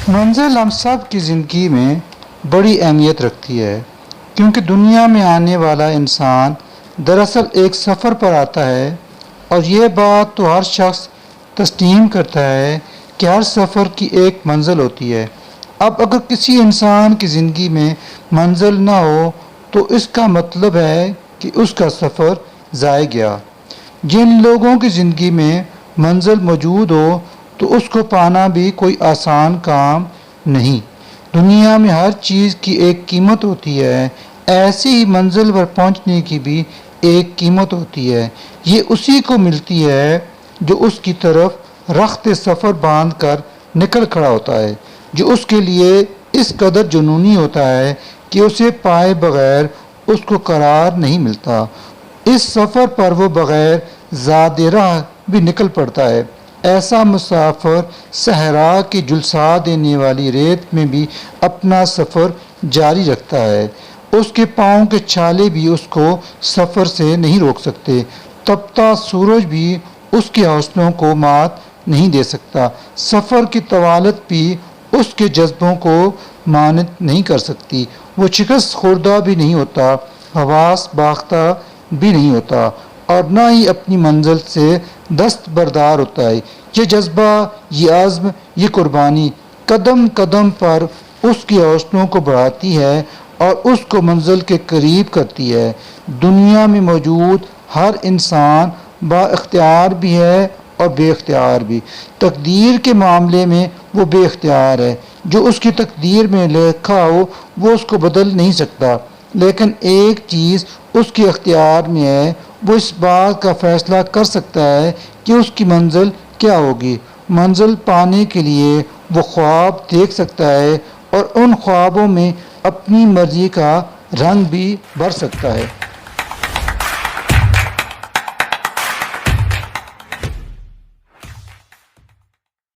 منزل ہم سب کی زندگی میں بڑی اہمیت رکھتی ہے، کیونکہ دنیا میں آنے والا انسان دراصل ایک سفر پر آتا ہے، اور یہ بات تو ہر شخص تسلیم کرتا ہے کہ ہر سفر کی ایک منزل ہوتی ہے۔ اب اگر کسی انسان کی زندگی میں منزل نہ ہو تو اس کا مطلب ہے کہ اس کا سفر ضائع گیا۔ جن لوگوں کی زندگی میں منزل موجود ہو تو اس کو پانا بھی کوئی آسان کام نہیں۔ دنیا میں ہر چیز کی ایک قیمت ہوتی ہے، ایسی ہی منزل پر پہنچنے کی بھی ایک قیمت ہوتی ہے۔ یہ اسی کو ملتی ہے جو اس کی طرف رخت سفر باندھ کر نکل کھڑا ہوتا ہے، جو اس کے لیے اس قدر جنونی ہوتا ہے کہ اسے پائے بغیر اس کو قرار نہیں ملتا۔ اس سفر پر وہ بغیر زاد راہ بھی نکل پڑتا ہے۔ ایسا مسافر صحرا کی جھلسا دینے والی ریت میں بھی اپنا سفر جاری رکھتا ہے۔ اس کے پاؤں کے چھالے بھی اس کو سفر سے نہیں روک سکتے۔ تپتا سورج بھی اس کے حوصلوں کو مات نہیں دے سکتا۔ سفر کی طوالت بھی اس کے جذبوں کو مانت نہیں کر سکتی۔ وہ شکست خوردہ بھی نہیں ہوتا، حواس باختہ بھی نہیں ہوتا، اور نہ ہی اپنی منزل سے دستبردار ہوتا ہے۔ یہ جذبہ، یہ عزم، یہ قربانی قدم قدم پر اس کے حوصلوں کو بڑھاتی ہے اور اس کو منزل کے قریب کرتی ہے۔ دنیا میں موجود ہر انسان با اختیار بھی ہے اور بے اختیار بھی۔ تقدیر کے معاملے میں وہ بے اختیار ہے۔ جو اس کی تقدیر میں لکھا ہو وہ اس کو بدل نہیں سکتا، لیکن ایک چیز اس کے اختیار میں ہے، وہ اس بات کا فیصلہ کر سکتا ہے کہ اس کی منزل کیا ہوگی۔ منزل پانے کے لیے وہ خواب دیکھ سکتا ہے اور ان خوابوں میں اپنی مرضی کا رنگ بھی بھر سکتا ہے۔